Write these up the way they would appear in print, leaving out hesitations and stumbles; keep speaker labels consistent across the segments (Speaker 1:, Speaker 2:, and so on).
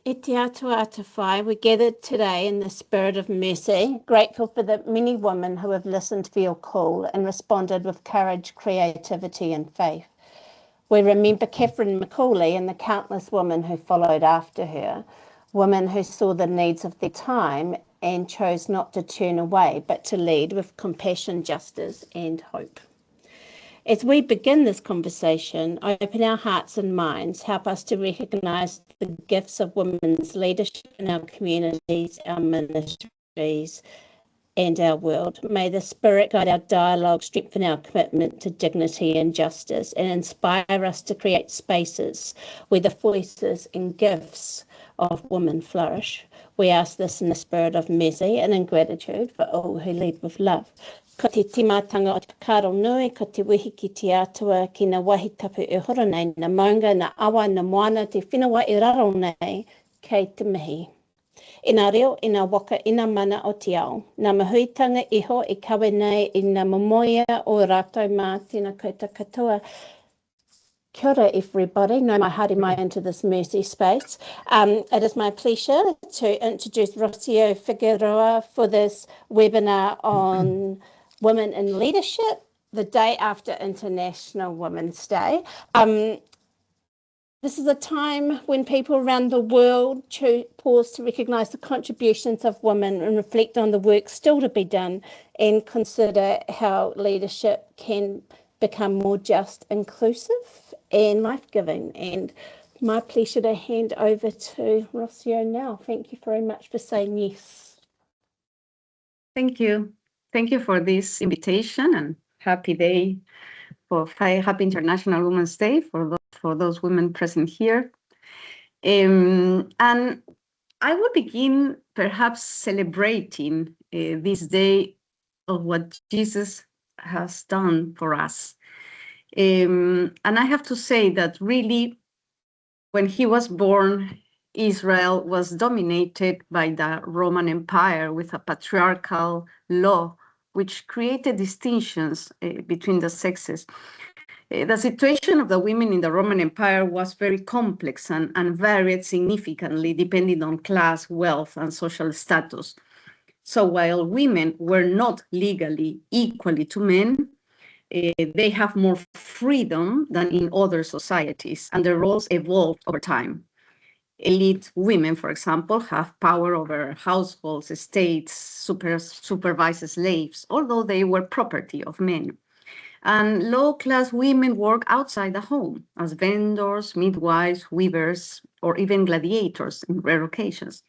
Speaker 1: E te atua ata whai, we gathered today in the spirit of mercy, grateful for the many women who have listened for your call and responded with courage, creativity and faith. We remember Catherine McCauley and the countless women who followed after her, women who saw the needs of their time and chose not to turn away, but to lead with compassion, justice and hope. As we begin this conversation, open our hearts and minds, help us to recognise the gifts of women's leadership in our communities, our ministries and our world. May the Spirit guide our dialogue, strengthen our commitment to dignity and justice, and inspire us to create spaces where the voices and gifts of women flourish. We ask this in the spirit of mercy and in gratitude for all who lead with love. Ko te timatanga o te karo nui, ko te wihi ki te atua, ki na wahi tapu e horo nei, na maunga, na awa, na moana, te whenua e raro nei, kei te mihi. Ina reo, ina waka, ina mana o te ao. Nā mahuitanga iho e kawe nei i nā momoia o rātou mā tēnā koutou katoa. Kia ora, everybody. No mai haere mai into this mercy space. It is my pleasure to introduce Rocio Figueroa for this webinar on women in leadership, the day after International Women's Day. This is a time when people around the world pause to recognise the contributions of women and reflect on the work still to be done and consider how leadership can become more just, inclusive and life-giving. And my pleasure to hand over to Rocio now. Thank you very much for saying yes.
Speaker 2: Thank you. Thank you for this invitation and happy day happy International Women's Day for those women present here. And I will begin perhaps celebrating this day of what Jesus has done for us. And I have to say that really, when he was born, Israel was dominated by the Roman Empire with a patriarchal law, which created distinctions between the sexes. The situation of the women in the Roman Empire was very complex and varied significantly depending on class, wealth, and social status. So while women were not legally equally to men, they have more freedom than in other societies, and their roles evolved over time. Elite women, for example, have power over households, estates, supervised slaves, although they were property of men. And low-class women work outside the home as vendors, midwives, weavers, or even gladiators in rare occasions.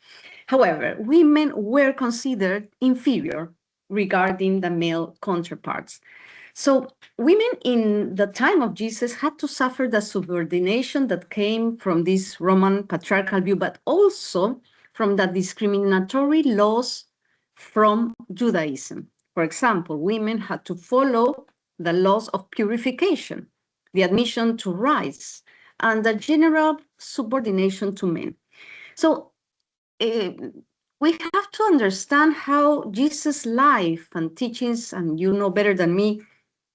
Speaker 2: However, women were considered inferior regarding the male counterparts. So women in the time of Jesus had to suffer the subordination that came from this Roman patriarchal view, but also from the discriminatory laws from Judaism. For example, women had to follow the laws of purification, the admission to rights, and the general subordination to men. So we have to understand how Jesus' life and teachings, and you know better than me,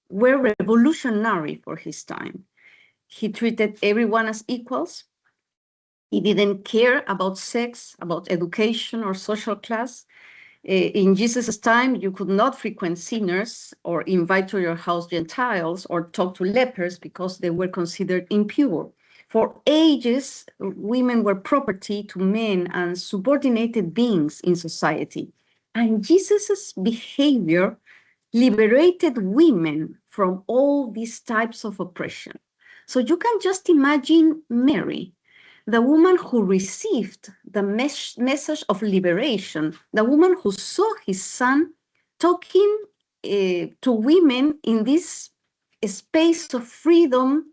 Speaker 2: were revolutionary for his time. He treated everyone as equals. He didn't care about sex, about education or social class. In Jesus' time, you could not frequent sinners or invite to your house Gentiles or talk to lepers because they were considered impure. For ages, women were property to men and subordinated beings in society. And Jesus' behavior liberated women from all these types of oppression. So you can just imagine Mary, the woman who received the message of liberation, the woman who saw his son talking to women in this space of freedom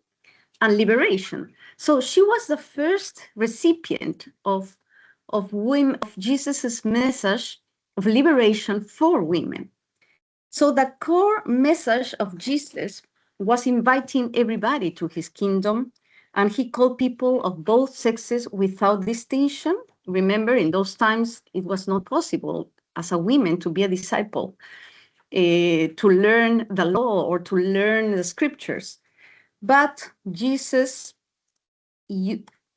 Speaker 2: and liberation. So she was the first recipient of Jesus's message of liberation for women. So the core message of Jesus was inviting everybody to his kingdom, and he called people of both sexes without distinction. Remember, in those times, it was not possible as a woman to be a disciple, to learn the law or to learn the scriptures. But Jesus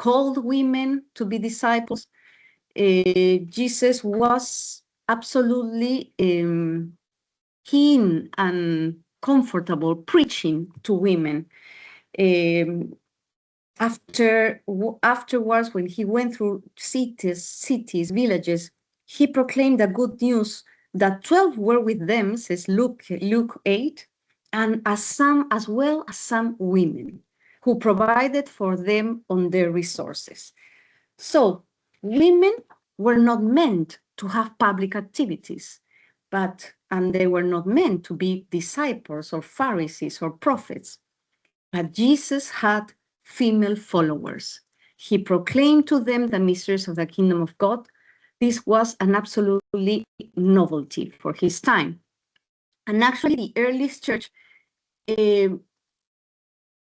Speaker 2: called women to be disciples. Jesus was absolutely keen and comfortable preaching to women. Afterwards, when he went through cities, villages, he proclaimed the good news that 12 were with them, says Luke 8, and as well as some women who provided for them on their resources. So women were not meant to have public activities, and they were not meant to be disciples or Pharisees or prophets. But Jesus had female followers. He proclaimed to them the mysteries of the kingdom of God. This was an absolutely novelty for his time. And actually, the earliest church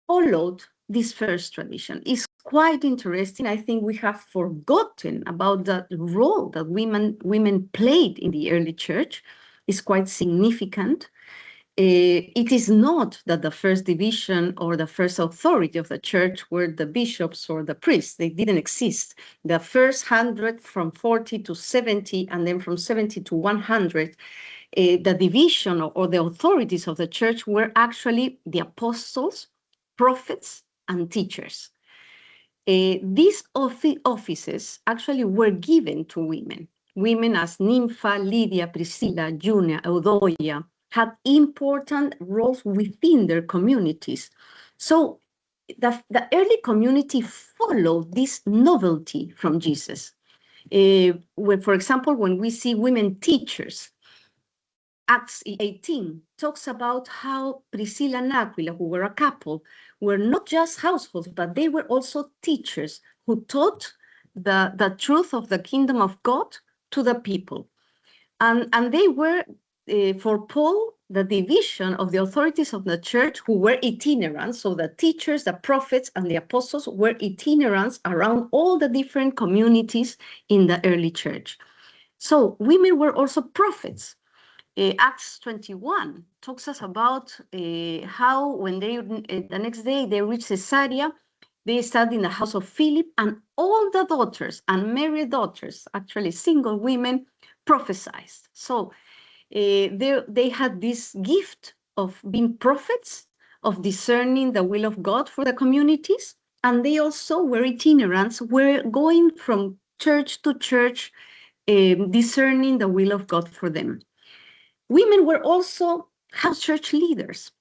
Speaker 2: followed this first tradition. It's quite interesting. I think we have forgotten about the role that women played in the early church. It's quite significant. It is not that the first division or the first authority of the church were the bishops or the priests. They didn't exist. The first 100 from 40 to 70, and then from 70 to 100, the division or the authorities of the church were actually the apostles, prophets, and teachers. These offices actually were given to women. Women as Nympha, Lydia, Priscilla, Junia, Eudoia had important roles within their communities. So the early community followed this novelty from Jesus. For example, when we see women teachers, Acts 18 talks about how Priscilla and Aquila, who were a couple, were not just households, but they were also teachers who taught the truth of the kingdom of God to the people. And they were, for Paul, the division of the authorities of the church who were itinerant. So the teachers, the prophets, and the apostles were itinerants around all the different communities in the early church. So women were also prophets. Acts 21 talks us about how when they, the next day they reached Caesarea, they studied in the house of Philip, and all the daughters and married daughters, actually single women, prophesied. So they had this gift of being prophets, of discerning the will of God for the communities, and they also were itinerants, were going from church to church, discerning the will of God for them. Women were also house church leaders.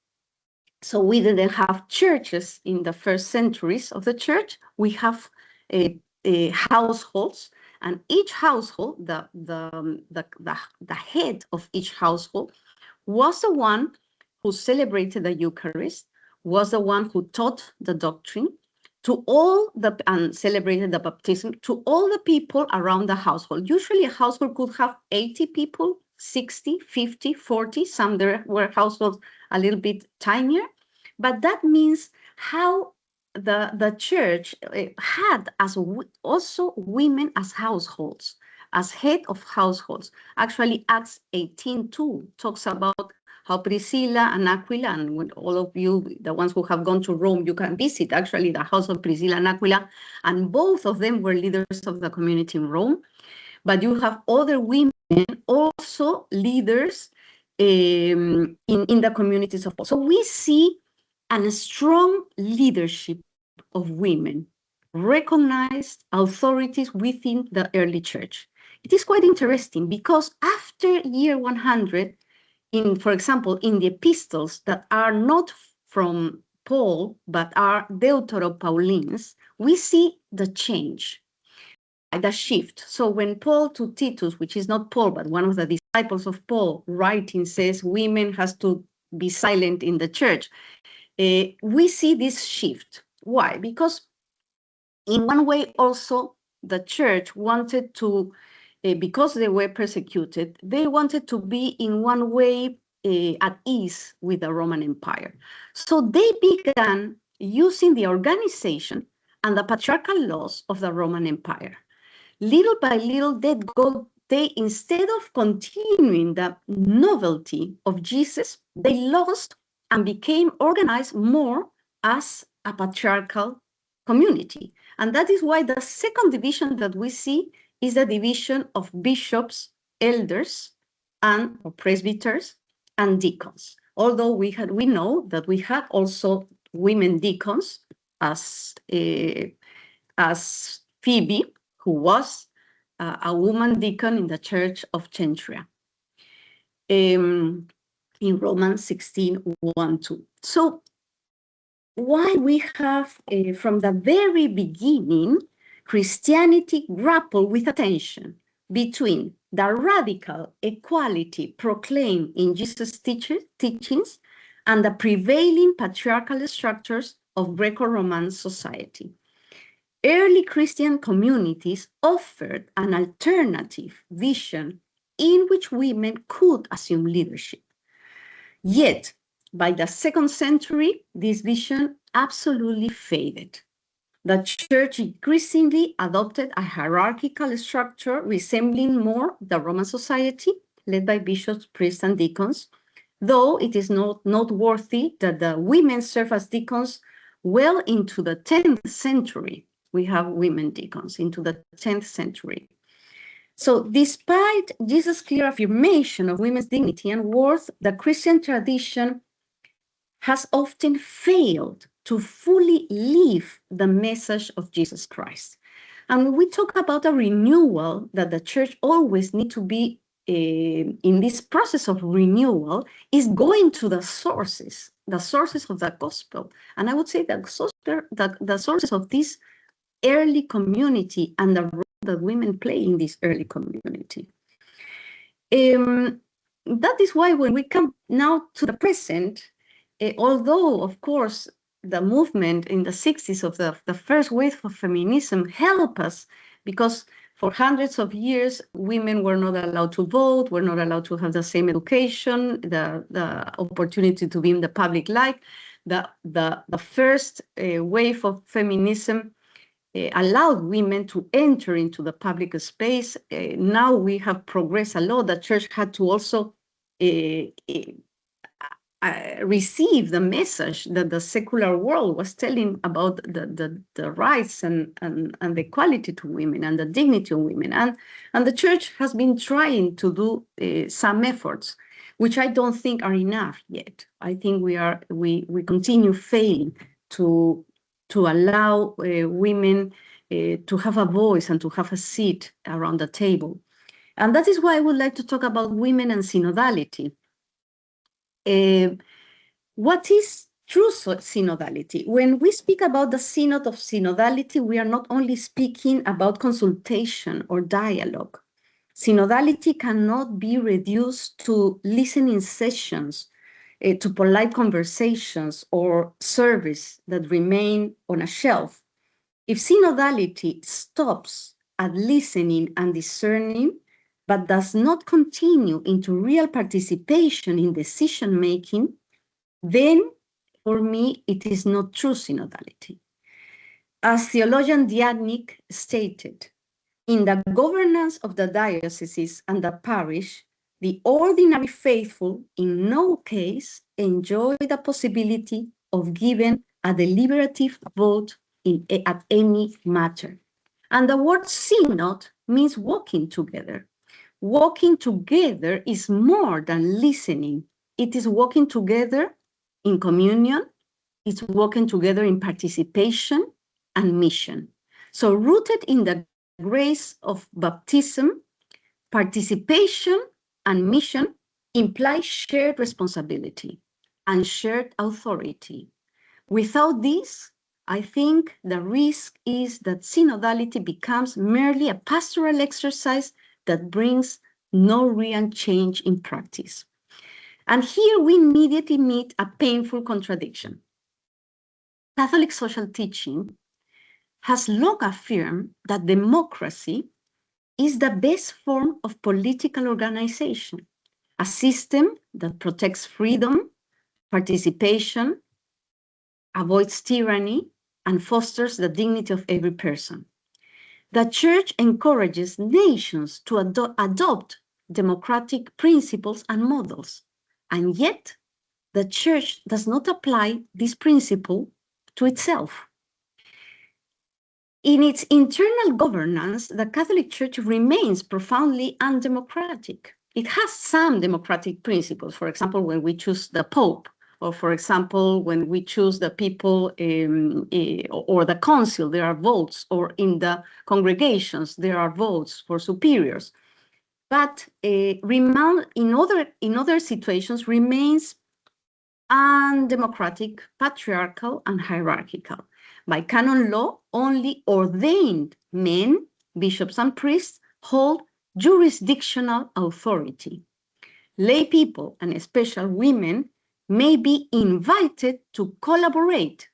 Speaker 2: So we didn't have churches in the first centuries of the church. We have households, and each household, the head of each household, was the one who celebrated the Eucharist, was the one who taught the doctrine to all and celebrated the baptism to all the people around the household. Usually a household could have 80 people, 60, 50, 40, some there were households a little bit tinier, but that means how the church had also women as households, as head of households. Actually, Acts 18:2 talks about how Priscilla and Aquila, and when all of you, the ones who have gone to Rome, you can visit actually the house of Priscilla and Aquila, and both of them were leaders of the community in Rome. But you have other women also leaders in the communities of Paul. So we see a strong leadership of women, recognized authorities within the early church. It is quite interesting because after year 100, for example, in the epistles that are not from Paul, but are Deutero-Paulines, we see the change, the shift. So when Paul to Titus, which is not Paul, but one of the disciples of Paul, writing says women has to be silent in the church, we see this shift. Why? Because in one way also the church wanted to, because they were persecuted, they wanted to be in one way at ease with the Roman Empire. So they began using the organization and the patriarchal laws of the Roman Empire. Little by little, they instead of continuing the novelty of Jesus, they lost and became organized more as a patriarchal community. And that is why the second division that we see is the division of bishops, elders, and or presbyters and deacons. Although we know that we had also women deacons, as Phoebe, who was a woman deacon in the Church of Chantria, in Romans 16:1-2. So why we have, from the very beginning, Christianity grappled with a tension between the radical equality proclaimed in Jesus' teachings and the prevailing patriarchal structures of Greco-Roman society. Early Christian communities offered an alternative vision in which women could assume leadership. Yet, by the 2nd century, this vision absolutely faded. The church increasingly adopted a hierarchical structure resembling more the Roman society, led by bishops, priests, and deacons, though it is not noteworthy that the women served as deacons well into the 10th century. We have women deacons into the 10th century. So despite Jesus' clear affirmation of women's dignity and worth, the Christian tradition has often failed to fully live the message of Jesus Christ. And when we talk about a renewal, that the church always needs to be in this process of renewal, is going to the sources of the gospel. And I would say that the sources of this early community and the role that women play in this early community. That is why when we come now to the present, although, of course, the movement in the 60s of the first wave of feminism helped us, because for hundreds of years, women were not allowed to vote, were not allowed to have the same education, the opportunity to be in the public life. The first wave of feminism allowed women to enter into the public space. Now we have progressed a lot. The church had to also receive the message that the secular world was telling about the rights and the equality to women and the dignity of women. And the church has been trying to do some efforts, which I don't think are enough yet. I think we continue failing to allow women to have a voice and to have a seat around the table. And that is why I would like to talk about women and synodality. What is true synodality? When we speak about the synod of synodality, we are not only speaking about consultation or dialogue. Synodality cannot be reduced to listening sessions, to polite conversations or service that remain on a shelf. If synodality stops at listening and discerning, but does not continue into real participation in decision-making, then for me, it is not true synodality. As theologian Diadnik stated, in the governance of the dioceses and the parish, the ordinary faithful in no case enjoy the possibility of giving a deliberative vote at any matter. And the word synod means walking together. Walking together is more than listening. It is walking together in communion. It's walking together in participation and mission. So rooted in the grace of baptism, participation and mission imply shared responsibility and shared authority. Without this, I think the risk is that synodality becomes merely a pastoral exercise that brings no real change in practice. And here we immediately meet a painful contradiction. Catholic social teaching has long affirmed that democracy is the best form of political organization, a system that protects freedom, participation, avoids tyranny, and fosters the dignity of every person. The Church encourages nations to adopt democratic principles and models, and yet the Church does not apply this principle to itself. In its internal governance, the Catholic Church remains profoundly undemocratic. It has some democratic principles, for example, when we choose the Pope, or for example, when we choose the people or the council, there are votes, or in the congregations, there are votes for superiors. But in other situations remains undemocratic, patriarchal, and hierarchical. By canon law, only ordained men, bishops, and priests hold jurisdictional authority. Lay people, and especially women, may be invited to collaborate,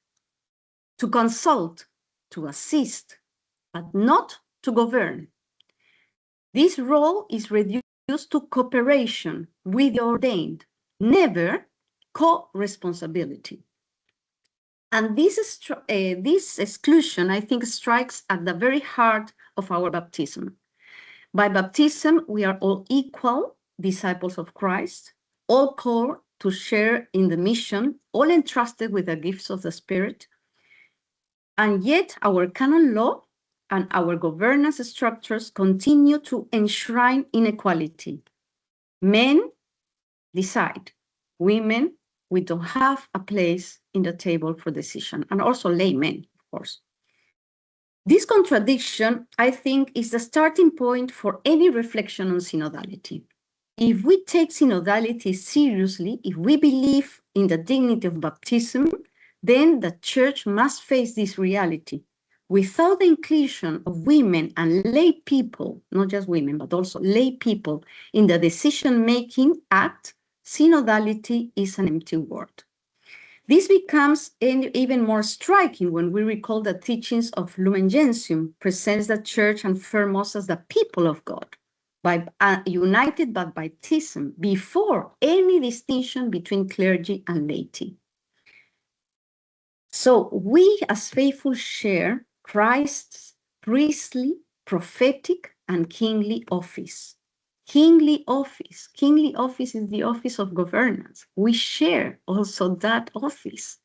Speaker 2: to consult, to assist, but not to govern. This role is reduced to cooperation with the ordained, never co-responsibility. And this exclusion, I think, strikes at the very heart of our baptism. By baptism, we are all equal disciples of Christ, all called to share in the mission, all entrusted with the gifts of the Spirit. And yet our canon law and our governance structures continue to enshrine inequality. Men decide, women, we don't have a place in the table for decision, and also laymen, of course. This contradiction, I think, is the starting point for any reflection on synodality. If we take synodality seriously, if we believe in the dignity of baptism, then the Church must face this reality. Without the inclusion of women and lay people, not just women, but also lay people in the decision-making act, synodality is an empty word. This becomes even more striking when we recall the teachings of Lumen Gentium, presents the Church and firmos as the people of God, united by baptism, before any distinction between clergy and laity. So we as faithful share Christ's priestly, prophetic, and kingly office. Kingly office is the office of governance. We share also that office.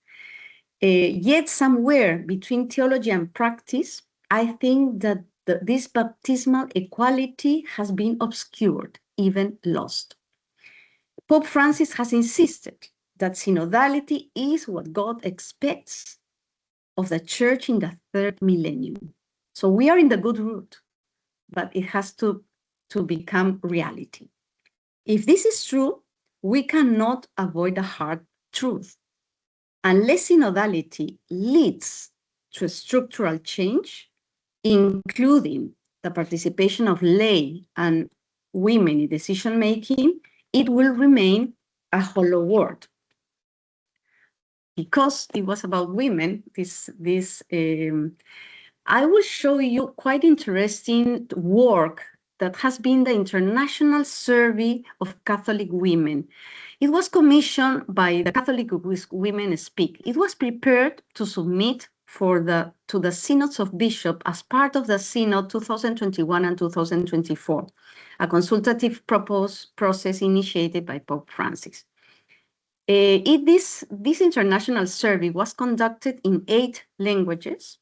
Speaker 2: Yet somewhere between theology and practice, I think that this baptismal equality has been obscured, even lost. Pope Francis has insisted that synodality is what God expects of the Church in the third millennium. So we are in the good route, but it has to become reality. If this is true, we cannot avoid the hard truth. Unless synodality leads to a structural change, including the participation of lay and women in decision-making, it will remain a hollow word. Because it was about women, I will show you quite interesting work that has been the International Survey of Catholic Women. It was commissioned by the Catholic Women Speak. It was prepared to submit to the Synods of Bishops as part of the Synod 2021 and 2024, a consultative process initiated by Pope Francis. This international survey was conducted in 8 languages,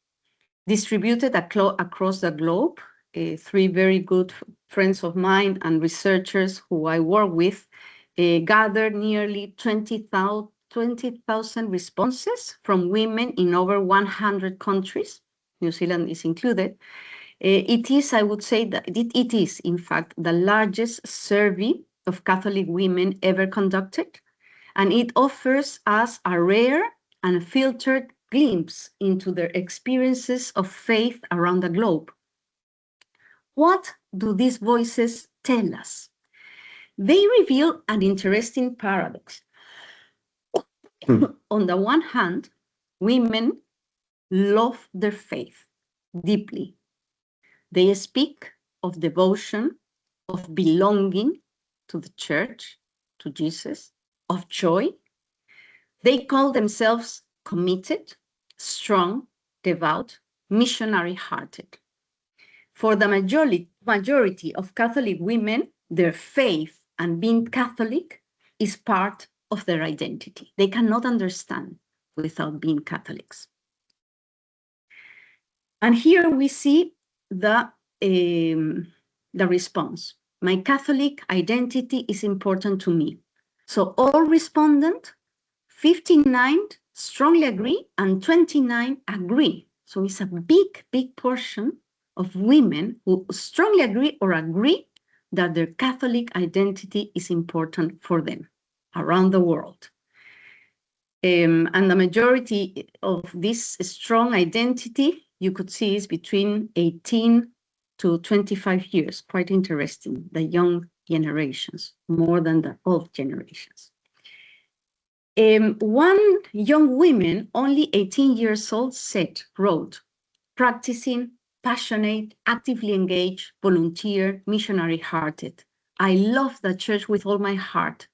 Speaker 2: distributed across the globe. 3 very good friends of mine and researchers who I work with gathered nearly 20,000 responses from women in over 100 countries. New Zealand is included. It is, I would say, that it is, in fact, the largest survey of Catholic women ever conducted, and it offers us a rare and filtered glimpse into their experiences of faith around the globe. What do these voices tell us? They reveal an interesting paradox. On the one hand, women love their faith deeply. They speak of devotion, of belonging to the Church, to Jesus, of joy. They call themselves committed, strong, devout, missionary-hearted. For the majority of Catholic women, their faith and being Catholic is part of their identity. They cannot understand without being Catholics. And here we see the response. My Catholic identity is important to me. So all respondents, 59 strongly agree and 29 agree. So it's a big, big portion of women who strongly agree or agree that their Catholic identity is important for them around the world. And the majority of this strong identity, you could see, is between 18 to 25 years. Quite interesting, the young generations, more than the old generations. One young woman, only 18 years old, wrote, practicing, passionate, actively engaged, volunteer, missionary-hearted. I love the church with all my heart,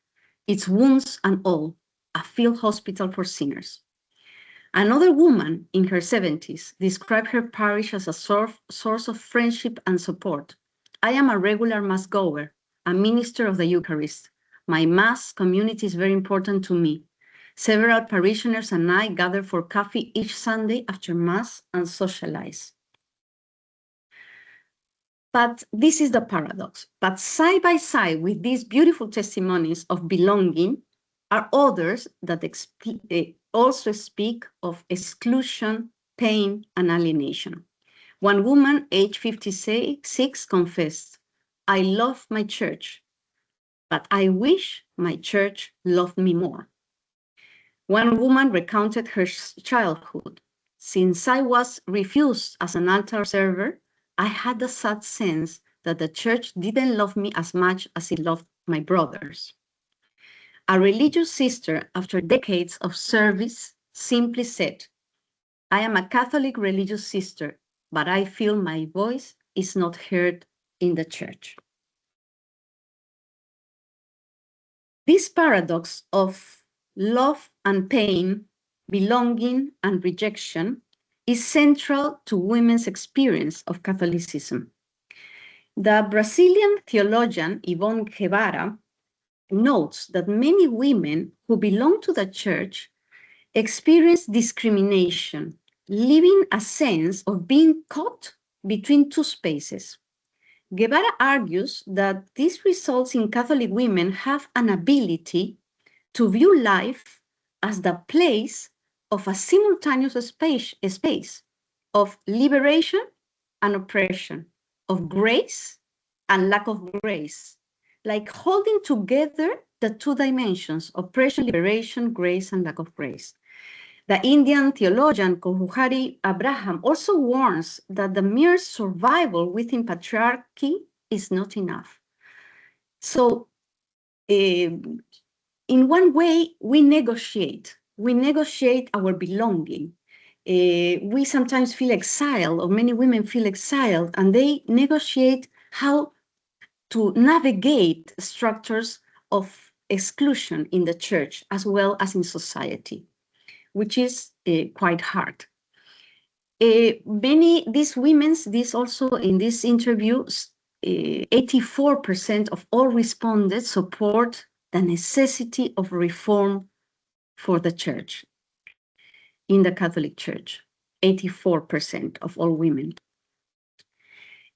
Speaker 2: its wounds and all, a field hospital for sinners. Another woman in her 70s described her parish as a source of friendship and support. I am a regular mass goer, a minister of the Eucharist. My mass community is very important to me. Several parishioners and I gather for coffee each Sunday after mass and socialize. But this is the paradox. But side by side with these beautiful testimonies of belonging are others that also speak of exclusion, pain, and alienation. One woman, age 56, confessed, I love my church, but I wish my church loved me more. One woman recounted her childhood. Since I was refused as an altar server, I had a sad sense that the church didn't love me as much as it loved my brothers. A religious sister, after decades of service, simply said, I am a Catholic religious sister, but I feel my voice is not heard in the church. This paradox of love and pain, belonging and rejection is central to women's experience of Catholicism. The Brazilian theologian Ivone Guevara notes that many women who belong to the church experience discrimination, living a sense of being caught between two spaces. Guevara argues that this results in Catholic women have an ability to view life as the place of a simultaneous space of liberation and oppression, of grace and lack of grace, like holding together the two dimensions, oppression, liberation, grace, and lack of grace. The Indian theologian Kohari Abraham also warns that the mere survival within patriarchy is not enough. So, in one way, we negotiate our belonging. We sometimes feel exiled, or many women feel exiled, and they negotiate how to navigate structures of exclusion in the church as well as in society, which is quite hard. These also in this interview, 84% of all respondents support the necessity of reform for the church, in the Catholic Church, 84% of all women.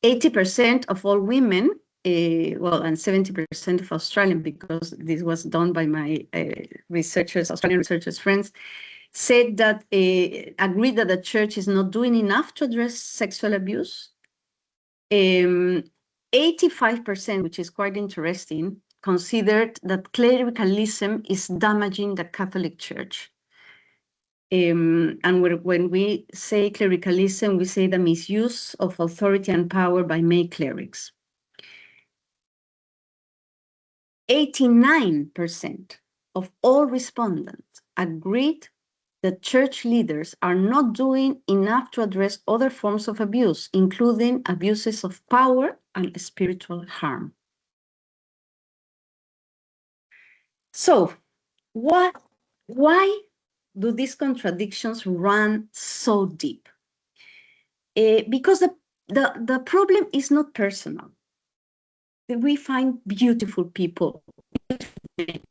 Speaker 2: 80% of all women, and 70% of Australian, because this was done by my Australian researchers friends, said that, agreed that the church is not doing enough to address sexual abuse. 85%, which is quite interesting, considered that clericalism is damaging the Catholic Church. And when we say clericalism, we say the misuse of authority and power by male clerics. 89% of all respondents agreed that church leaders are not doing enough to address other forms of abuse, including abuses of power and spiritual harm. So, why do these contradictions run so deep? Because the problem is not personal. We find beautiful people,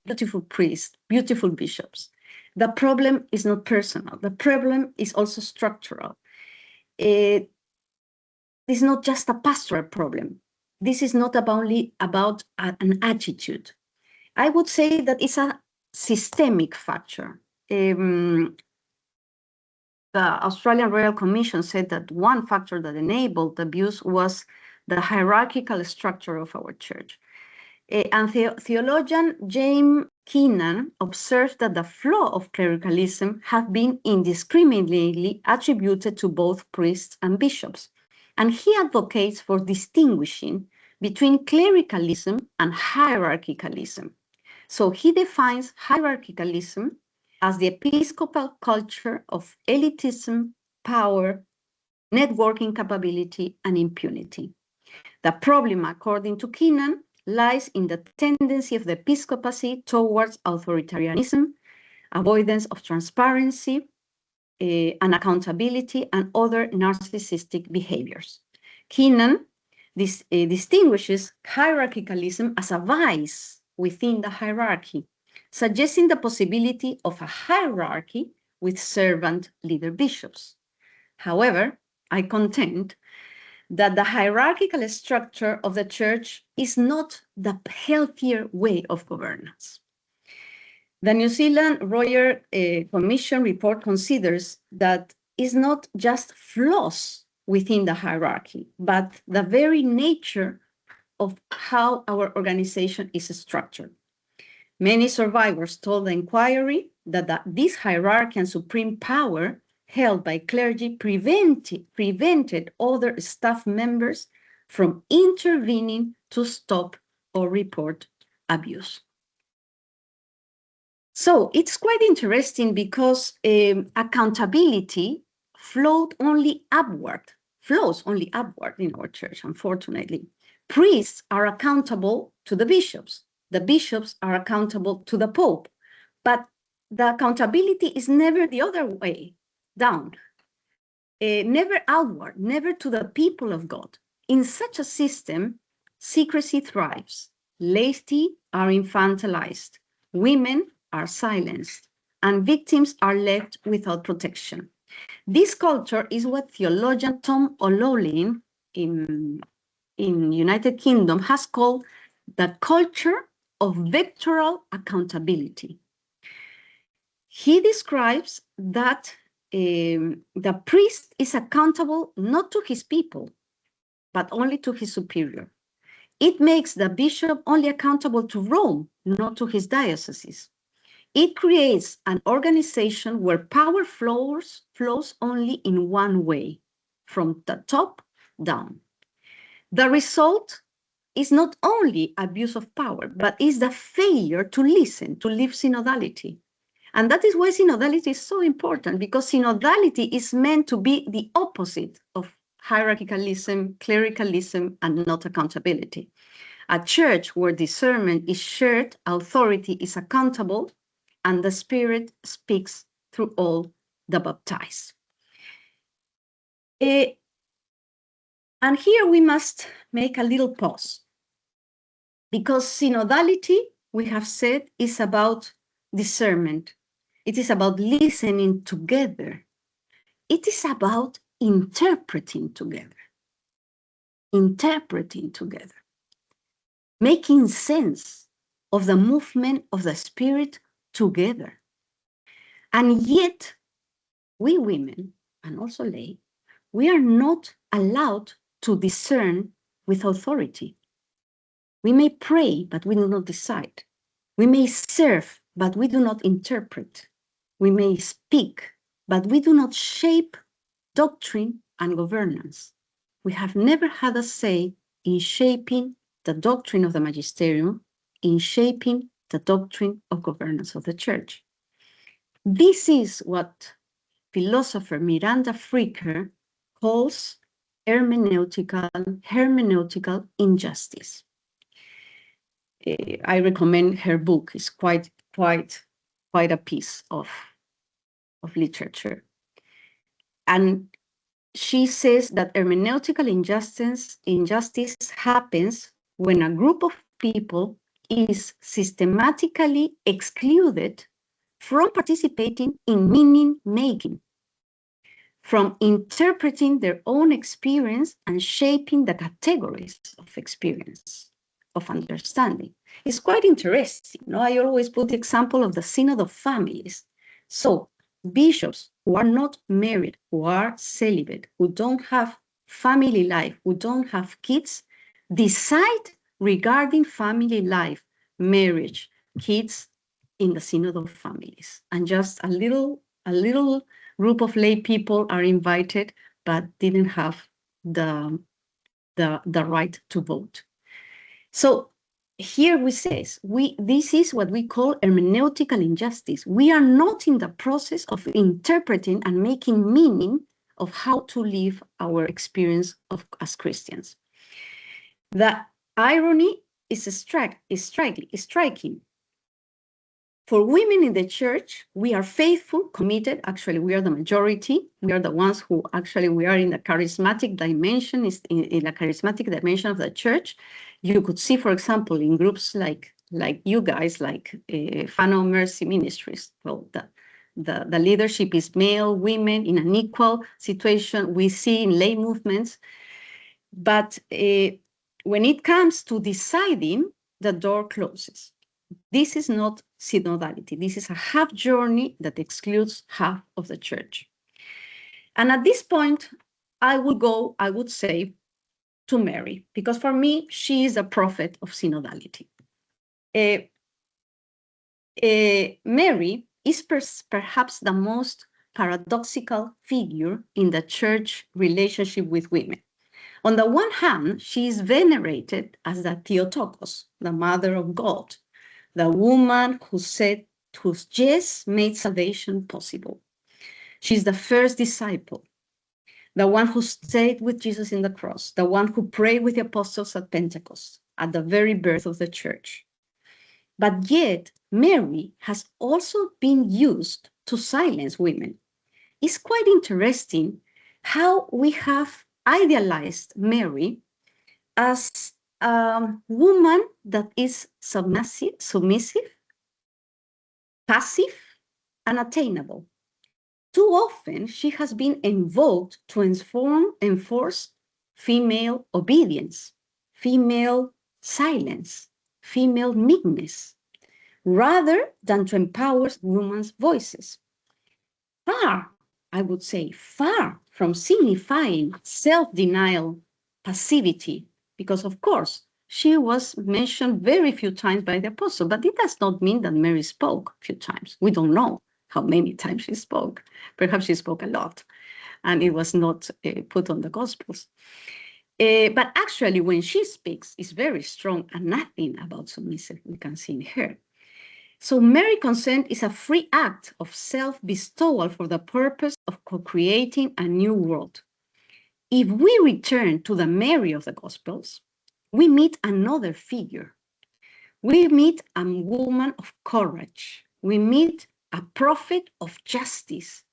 Speaker 2: beautiful priests, beautiful bishops. The problem is not personal. The problem is also structural. this is not just a pastoral problem. This is not only about an attitude. I would say that it's a systemic factor. The Australian Royal Commission said that one factor that enabled abuse was the hierarchical structure of our church. And theologian James Keenan observed that the flow of clericalism have been indiscriminately attributed to both priests and bishops. And he advocates for distinguishing between clericalism and hierarchicalism. So he defines hierarchicalism as the episcopal culture of elitism, power, networking capability, and impunity. The problem, according to Keenan, lies in the tendency of the episcopacy towards authoritarianism, avoidance of transparency, and accountability, and other narcissistic behaviors. Keenan distinguishes hierarchicalism as a vice within the hierarchy, suggesting the possibility of a hierarchy with servant leader bishops. However, I contend that the hierarchical structure of the church is not the healthier way of governance. The New Zealand Royal Commission report considers that it's not just flaws within the hierarchy, but the very nature of how our organization is structured. Many survivors told the inquiry that this hierarchy and supreme power held by clergy prevented other staff members from intervening to stop or report abuse. So it's quite interesting because accountability flows only upward in our church, unfortunately. Priests are accountable to the bishops. The bishops are accountable to the Pope. But the accountability is never the other way down, never outward, never to the people of God. In such a system, secrecy thrives, laity are infantilized, women are silenced, and victims are left without protection. This culture is what theologian Tom O'Loughlin in United Kingdom has called the culture of vectoral accountability. He describes that the priest is accountable not to his people, but only to his superior. It makes the bishop only accountable to Rome, not to his dioceses. It creates an organization where power flows only in one way, from the top down. The result is not only abuse of power, but is the failure to listen, to live synodality. And that is why synodality is so important, because synodality is meant to be the opposite of hierarchicalism, clericalism, and not accountability. A church where discernment is shared, authority is accountable, and the Spirit speaks through all the baptized. And here we must make a little pause, because synodality, we have said, is about discernment. It is about listening together. It is about interpreting together, making sense of the movement of the Spirit together. And yet, we women, and also lay, we are not allowed to discern with authority. We may pray, but we do not decide. We may serve, but we do not interpret. We may speak, but we do not shape doctrine and governance. We have never had a say in shaping the doctrine of the magisterium, in shaping the doctrine of governance of the church. This is what philosopher Miranda Fricker calls hermeneutical injustice. I recommend her book. It's quite a piece of literature. And she says that hermeneutical injustice happens when a group of people is systematically excluded from participating in meaning making. from interpreting their own experience and shaping the categories of experience, of understanding. It's quite interesting. No? I always put the example of the Synod of Families. So bishops who are not married, who are celibate, who don't have family life, who don't have kids, decide regarding family life, marriage, kids in the Synod of Families. And just a little group of lay people are invited, but didn't have the right to vote. So here we says, this is what we call hermeneutical injustice. We are not in the process of interpreting and making meaning of how to live our experience as Christians. The irony is striking. For women in the church, we are faithful, committed. Actually, we are the majority. We are the ones who actually, we are in the charismatic dimension, in the charismatic dimension of the church. You could see, for example, in groups like you guys, like Whānau Mercy Ministries. Well, the leadership is male, women in an equal situation. We see in lay movements. But when it comes to deciding, the door closes. This is not synodality. This is a half journey that excludes half of the church. And at this point, I would say, to Mary, because for me, she is a prophet of synodality. Mary is perhaps the most paradoxical figure in the church relationship with women. On the one hand, she is venerated as the Theotokos, the mother of God, the woman whose yes made salvation possible. She's the first disciple, the one who stayed with Jesus in the cross, the one who prayed with the apostles at Pentecost, at the very birth of the church. But yet, Mary has also been used to silence women. It's quite interesting how we have idealized Mary as a woman that is submissive, passive, and attainable. Too often, she has been invoked to enforce female obedience, female silence, female meekness, rather than to empower women's voices. Far, I would say, far from signifying self-denial, passivity, because of course, she was mentioned very few times by the apostle, but it does not mean that Mary spoke a few times. We don't know how many times she spoke. Perhaps she spoke a lot, and it was not put on the Gospels. But actually, when she speaks, it's very strong and nothing about submissive we can see in her. So Mary consent is a free act of self-bestowal for the purpose of co-creating a new world. If we return to the Mary of the Gospels, we meet another figure. We meet a woman of courage. We meet a prophet of justice.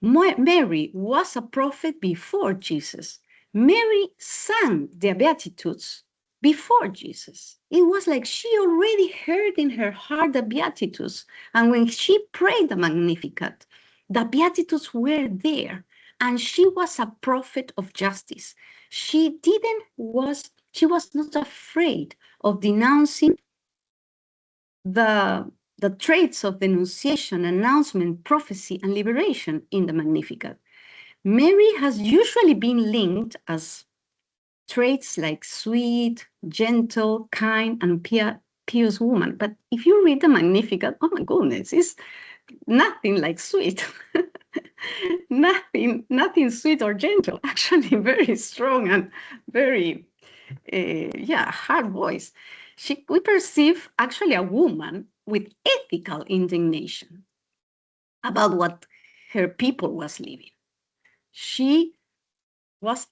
Speaker 2: Mary was a prophet before Jesus. Mary sang the Beatitudes before Jesus. It was like she already heard in her heart the Beatitudes. And when she prayed the Magnificat, the Beatitudes were there. And she was a prophet of justice. She was not afraid of denouncing the traits of denunciation, announcement, prophecy, and liberation in the Magnificat. Mary has usually been linked as traits like sweet, gentle, kind, and pious woman. But if you read the Magnificat, oh my goodness, it's nothing like sweet. nothing sweet or gentle, actually very strong and very, hard voice. We perceive actually a woman with ethical indignation about what her people was living. She was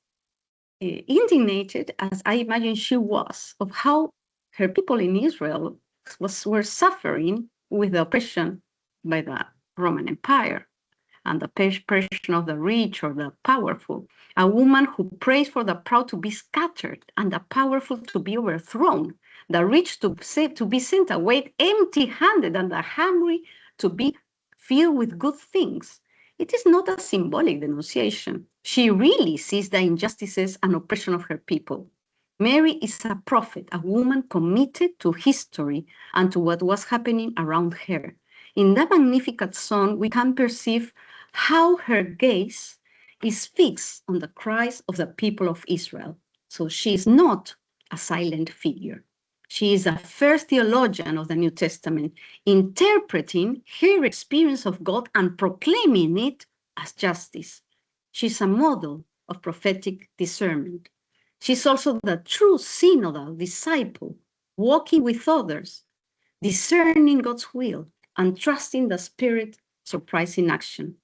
Speaker 2: indignated, as I imagine she was, of how her people in Israel were suffering with the oppression by the Roman Empire and the oppression of the rich or the powerful. A woman who prays for the proud to be scattered and the powerful to be overthrown, the rich to be sent away empty-handed and the hungry to be filled with good things. it is not a symbolic denunciation. She really sees the injustices and oppression of her people. Mary is a prophet, a woman committed to history and to what was happening around her. In that Magnificat song, we can perceive how her gaze is fixed on the cries of the people of Israel. So she is not a silent figure. She is the first theologian of the New Testament, interpreting her experience of God and proclaiming it as justice. She's a model of prophetic discernment. She's also the true synodal disciple, walking with others, discerning God's will, and trusting the Spirit surprising action.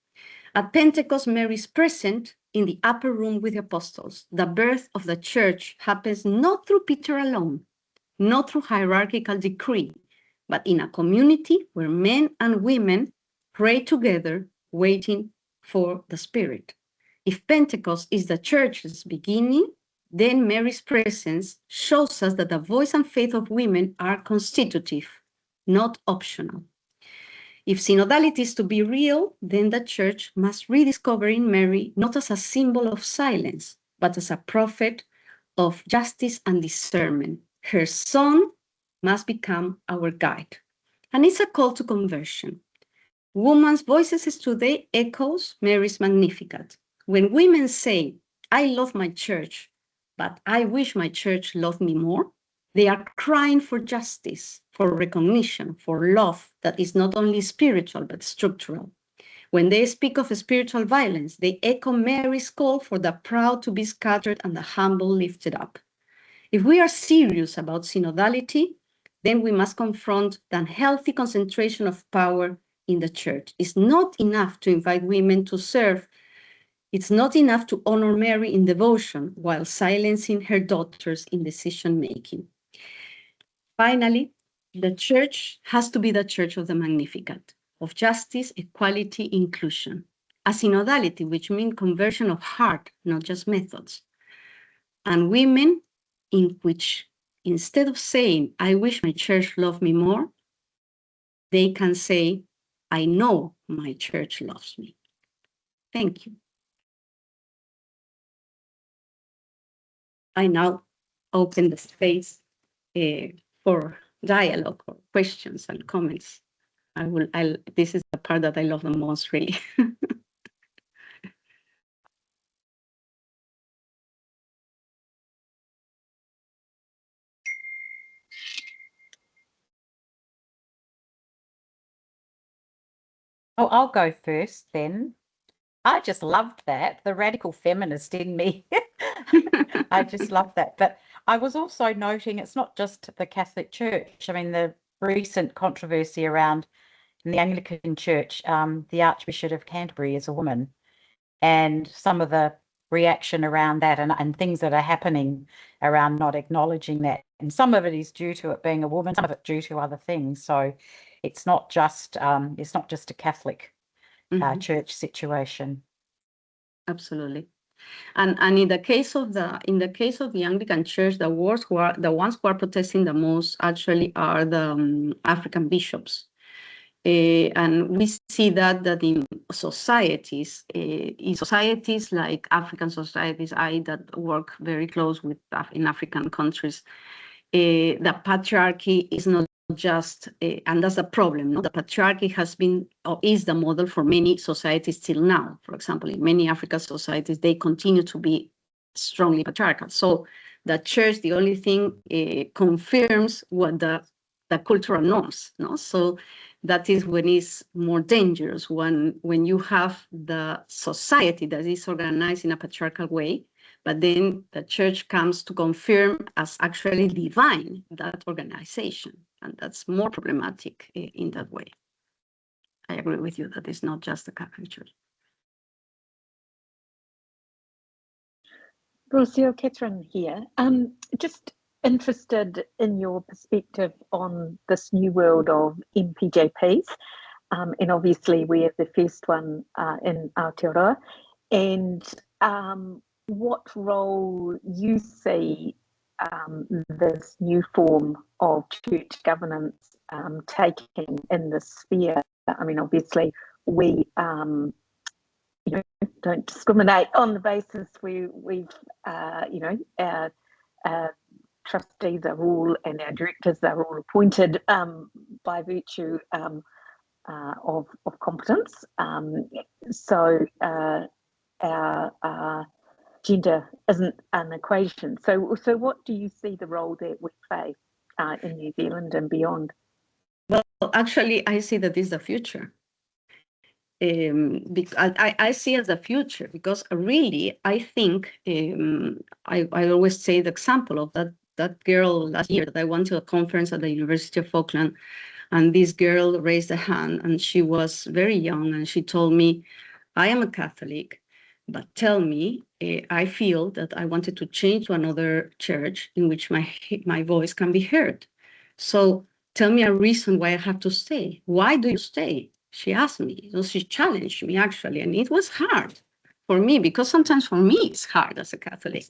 Speaker 2: At Pentecost, Mary is present in the upper room with the apostles. The birth of the church happens not through Peter alone, not through hierarchical decree, but in a community where men and women pray together, waiting for the Spirit. If Pentecost is the church's beginning, then Mary's presence shows us that the voice and faith of women are constitutive, not optional. If synodality is to be real, then the church must rediscover in Mary not as a symbol of silence, but as a prophet of justice and discernment. Her song must become our guide. And it's a call to conversion. Women's voices today echoes Mary's Magnificat. When women say, I love my church, but I wish my church loved me more, they are crying for justice, for recognition, for love that is not only spiritual, but structural. When they speak of spiritual violence, they echo Mary's call for the proud to be scattered and the humble lifted up. If we are serious about synodality, then we must confront the unhealthy concentration of power in the church. It's not enough to invite women to serve. It's not enough to honor Mary in devotion while silencing her daughters in decision-making. Finally, the church has to be the church of the Magnificat, of justice, equality, inclusion. A synodality, which means conversion of heart, not just methods. And women in which, instead of saying, I wish my church loved me more, they can say, I know my church loves me. Thank you. I now open the space for dialogue or questions and comments. This is the part that I love the most, really.
Speaker 3: Oh, I'll go first then. I just loved that, the radical feminist in me. I just love that. But I was also noting it's not just the Catholic Church. I mean, the recent controversy around in the Anglican Church, the Archbishop of Canterbury is a woman, and some of the reaction around that and things that are happening around not acknowledging that. And some of it is due to it being a woman, some of it due to other things. So it's not just a Catholic church situation.
Speaker 2: Absolutely. And in the case of the Anglican Church, the ones who are protesting the most actually are the African bishops. And we see that in societies like African societies, that work very close with in African countries, the patriarchy is not just, and that's a problem. No? The patriarchy has been or is the model for many societies till now. For example, in many African societies, they continue to be strongly patriarchal. So the church, the only thing confirms what the cultural norms. No, so that is when it's more dangerous, when you have the society that is organized in a patriarchal way, but then the church comes to confirm as actually divine that organization. And that's more problematic in that way. I agree with you that it's not just the Catholic Church.
Speaker 4: Rocio, Catherine here. Just interested in your perspective on this new world of MPJPs. And obviously we have the first one in Aotearoa. And what role you see this new form of church governance taking in this sphere? I mean, obviously we don't discriminate on the basis we've our trustees are all and our directors are all appointed by virtue of competence. So our gender isn't an equation. So what do you see the role that we play in New Zealand and beyond?
Speaker 2: Well, actually, I see that this is the future. I see as the future because really, I think I always say the example of that girl last year that I went to a conference at the University of Auckland, and this girl raised a hand, and she was very young, and she told me, I am a Catholic, but tell me, I feel that I wanted to change to another church in which my voice can be heard. So tell me a reason why I have to stay. Why do you stay? She asked me. So she challenged me, actually, and it was hard for me because sometimes for me it's hard as a Catholic,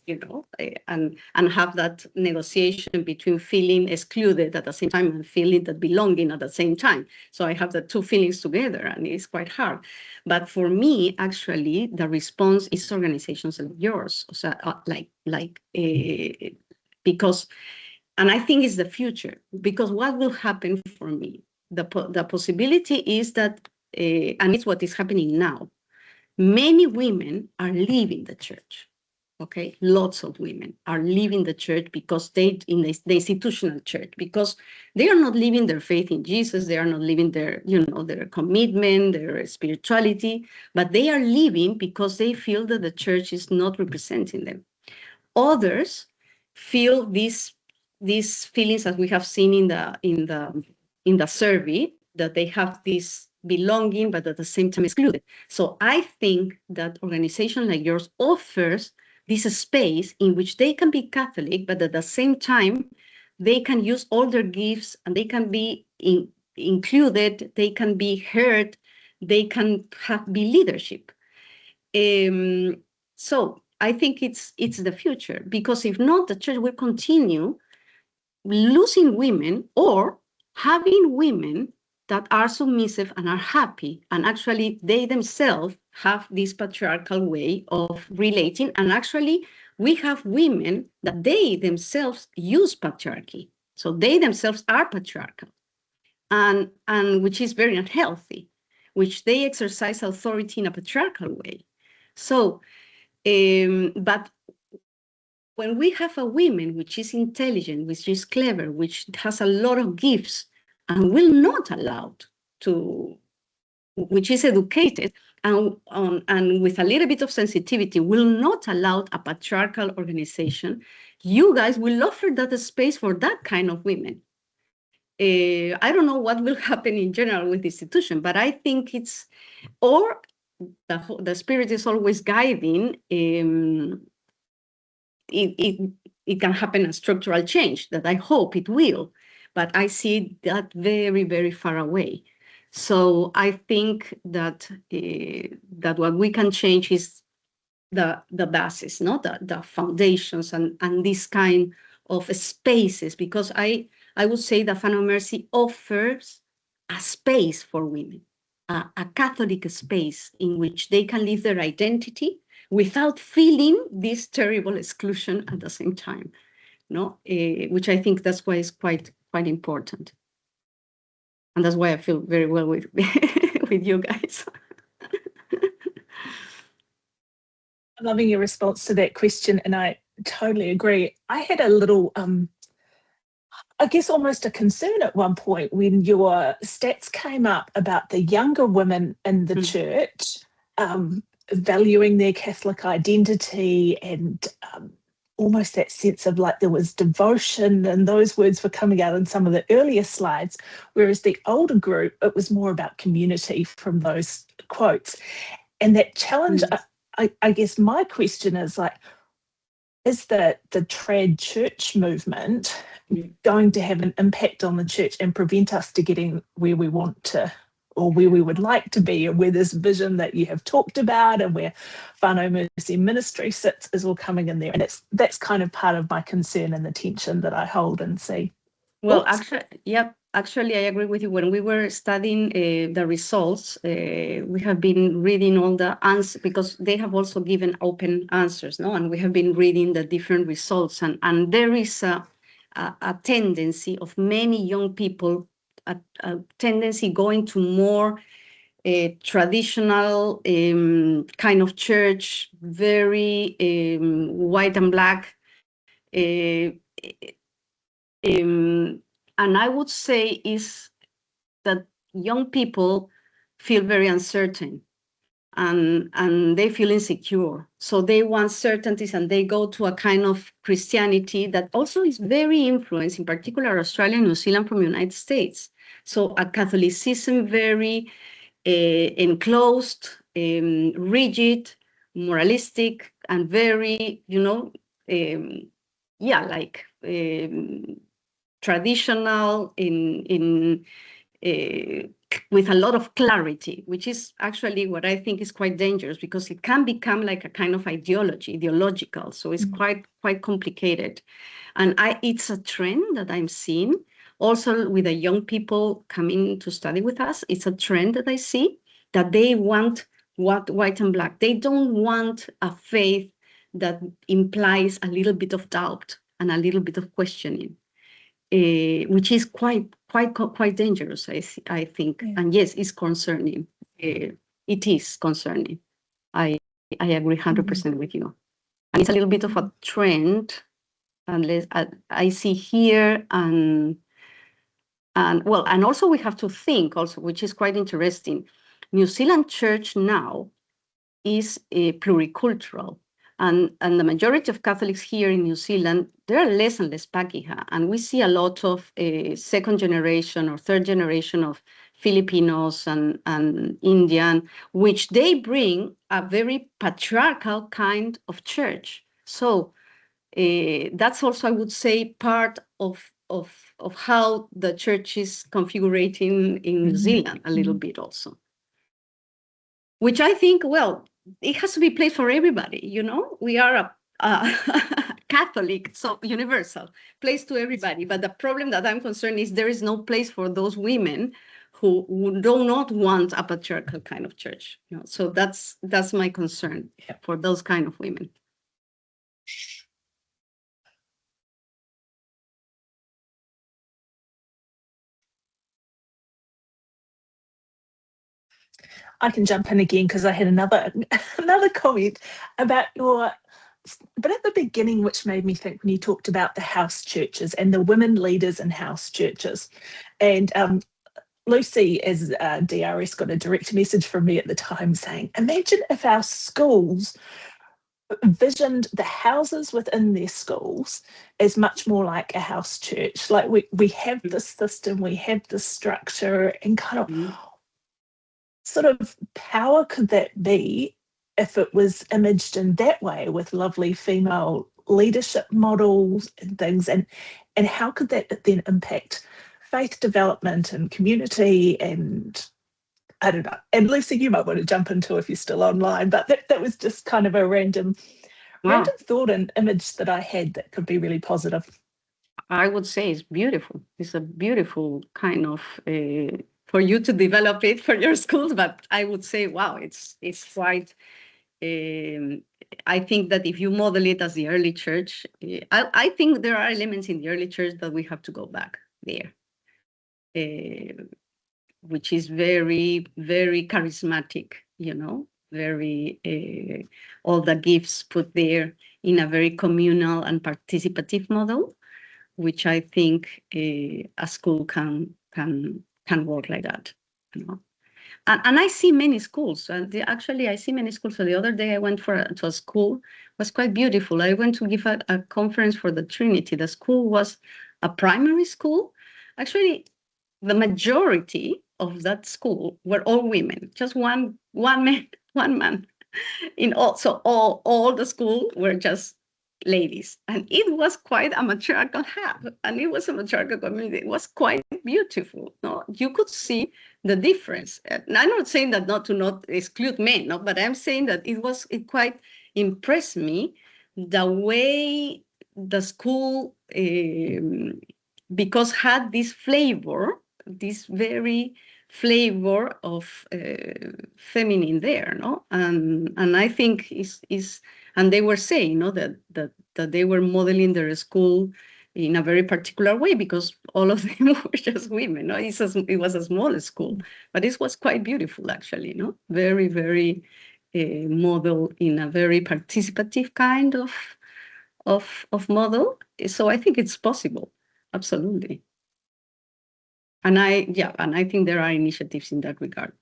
Speaker 2: and have that negotiation between feeling excluded at the same time and feeling that belonging at the same time. So I have the two feelings together, and it's quite hard. But for me, actually, the response is organizations like yours, so because. And I think it's the future, because what will happen for me? The possibility is that, and it's what is happening now, many women are leaving the church, okay? Lots of women are leaving the church because the institutional church, because they are not living their faith in Jesus, they are not living their commitment, their spirituality, but they are leaving because they feel that the church is not representing them. Others feel these feelings, as we have seen in the survey, that they have this belonging, but at the same time excluded. So I think that organization like yours offers this space in which they can be Catholic, but at the same time, they can use all their gifts and they can be included, they can be heard, they can be leadership. So I think it's the future, because if not, the church will continue losing women or having women that are submissive and are happy, and actually they themselves have this patriarchal way of relating, and actually we have women that they themselves use patriarchy, so they themselves are patriarchal, and which is very unhealthy, which they exercise authority in a patriarchal way. So but when we have a woman which is intelligent, which is clever, which has a lot of gifts, and will not allowed to, which is educated and with a little bit of sensitivity, will not allow a patriarchal organization, you guys will offer that space for that kind of women. I don't know what will happen in general with the institution, but I think it's, or the Spirit is always guiding. It can happen a structural change that I hope it will, but I see that very, very far away. So I think that that what we can change is the basis, not the foundations and this kind of spaces, because I would say that Whānau Mercy offers a space for women, a Catholic space in which they can live their identity without feeling this terrible exclusion at the same time, which I think that's why it's quite important. And that's why I feel very well with with you guys.
Speaker 5: I'm loving your response to that question, and I totally agree. I had a little, I guess almost a concern at one point when your stats came up about the younger women in the church valuing their Catholic identity and almost that sense of like there was devotion, and those words were coming out in some of the earlier slides, whereas the older group, it was more about community from those quotes. And that challenge, I guess my question is like, is the trad church movement going to have an impact on the church and prevent us to getting where we want to, or where we would like to be, or where this vision that you have talked about and where Whānau Mercy Ministry sits is all coming in there? And that's kind of part of my concern and the tension that I hold and see.
Speaker 2: Well, actually, yep. actually, I agree with you. When we were studying the results, we have been reading all the answers, because they have also given open answers, no? And we have been reading the different results, and there is a tendency of many young people, a tendency going to more traditional kind of church, very white and black. And I would say is that young people feel very uncertain, and they feel insecure. So they want certainties, and they go to a kind of Christianity that also is very influenced, in particular Australia and New Zealand, from the United States. So a Catholicism very enclosed, rigid, moralistic, and very, traditional with a lot of clarity, which is actually what I think is quite dangerous, because it can become like a kind of ideological. So it's quite complicated. And it's a trend that I'm seeing also with the young people coming to study with us. It's a trend that I see, that they want white and black. They don't want a faith that implies a little bit of doubt and a little bit of questioning. Which is quite dangerous, I think. Yeah. And yes, it's concerning. It is concerning. I agree 100% with you. And it's a little bit of a trend, unless I see here, and also we have to think also, which is quite interesting. New Zealand church now is pluricultural. And the majority of Catholics here in New Zealand, there are less and less Pakeha. And we see a lot of second generation or third generation of Filipinos and Indian, which they bring a very patriarchal kind of church. So that's also, I would say, part of how the church is configuring in New Zealand a little bit also. Which I think, well, it has to be place for everybody, We are a Catholic, so universal, place to everybody. But the problem that I'm concerned is there is no place for those women who do not want a patriarchal kind of church. So that's my concern for those kind of women.
Speaker 5: I can jump in again because I had another comment about but at the beginning, which made me think when you talked about the house churches and the women leaders in house churches. And Lucy, as DRS, got a direct message from me at the time saying, imagine if our schools visioned the houses within their schools as much more like a house church. Like we have this system, we have this structure, and kind of sort of power could that be if it was imaged in that way, with lovely female leadership models and things, and how could that then impact faith development and community? And I don't know, and Lucy, you might want to jump into if you're still online, but that was just kind of a random thought and image that I had that could be really positive.
Speaker 2: I would say it's beautiful. It's a beautiful kind of for you to develop it for your schools, but I would say, wow, it's quite. I think that if you model it as the early church, I think there are elements in the early church that we have to go back there, which is very, very charismatic, very all the gifts put there in a very communal and participative model, which I think a school can work like that, And I see many schools. Actually, I see many schools. So the other day I went to a school. It was quite beautiful. I went to give a conference for the Trinity. The school was a primary school. Actually, the majority of that school were all women. Just one man. So all the school were just ladies, and it was quite a matriarchal hub, and it was a matriarchal community. It was quite beautiful. No, you could see the difference. And I'm not saying that not exclude men, no, but I'm saying that it quite impressed me the way the school because had this flavor, this very flavor of feminine there, no? And I think is and they were saying, no, that they were modeling their school in a very particular way because all of them were just women. No, it was a small school, but it was quite beautiful actually. No, very very model in a very participative kind of model. So I think it's possible, absolutely. And I think there are initiatives in that regard.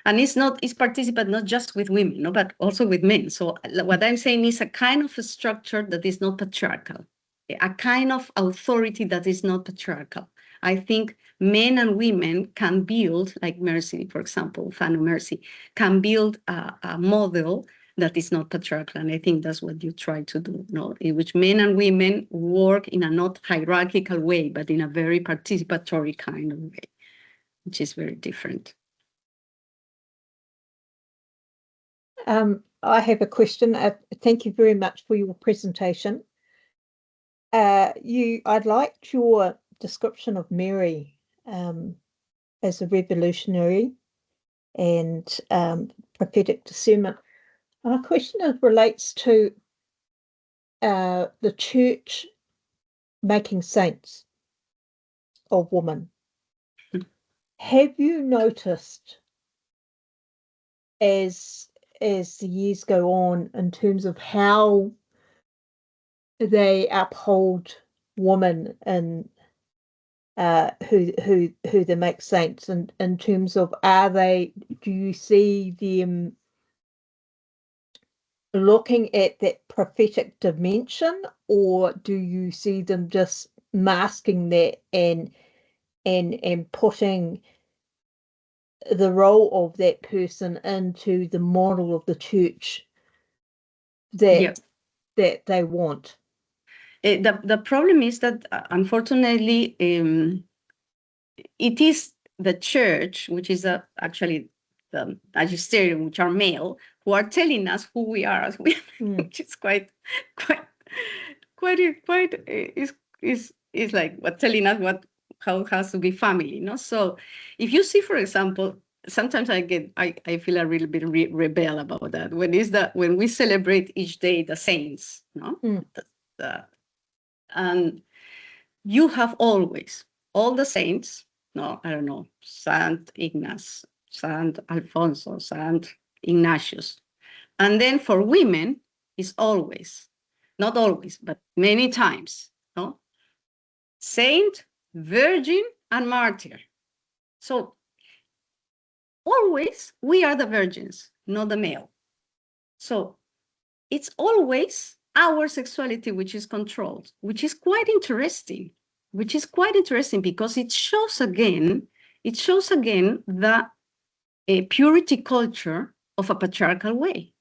Speaker 2: And it's participate not just with women, no, but also with men. So what I'm saying is a kind of a structure that is not patriarchal, a kind of authority that is not patriarchal. I think men and women can build, like Mercy, for example, Whānau Mercy, can build a model that is not patriarchal. And I think that's what you try to do, no? In which men and women work in a not hierarchical way, but in a very participatory kind of way, which is very different.
Speaker 6: I have a question. Thank you very much for your presentation. I'd like your description of Mary as a revolutionary and prophetic discernment. My question relates to the church making saints of women. Have you noticed as the years go on in terms of how they uphold women and who they make saints, and in terms of do you see them looking at that prophetic dimension, or do you see them just masking that and putting the role of that person into the model of the church that they want?
Speaker 2: The problem is that, unfortunately, it is the church, which is actually the magisterium, which are male, who are telling us who we are as women, which is quite is like what telling us how it has to be family, no? So if you see, for example, sometimes I feel a little bit rebel about that when we celebrate each day the saints, no? And you have always all the saints, no, I don't know, Saint Ignace, Saint Alfonso, Saint Ignatius. And then for women, it's always, not always, but many times, no? Saint, Virgin, and Martyr. So always we are the virgins, not the male. So it's always our sexuality which is controlled, which is quite interesting, because it shows again the purity culture of a patriarchal way.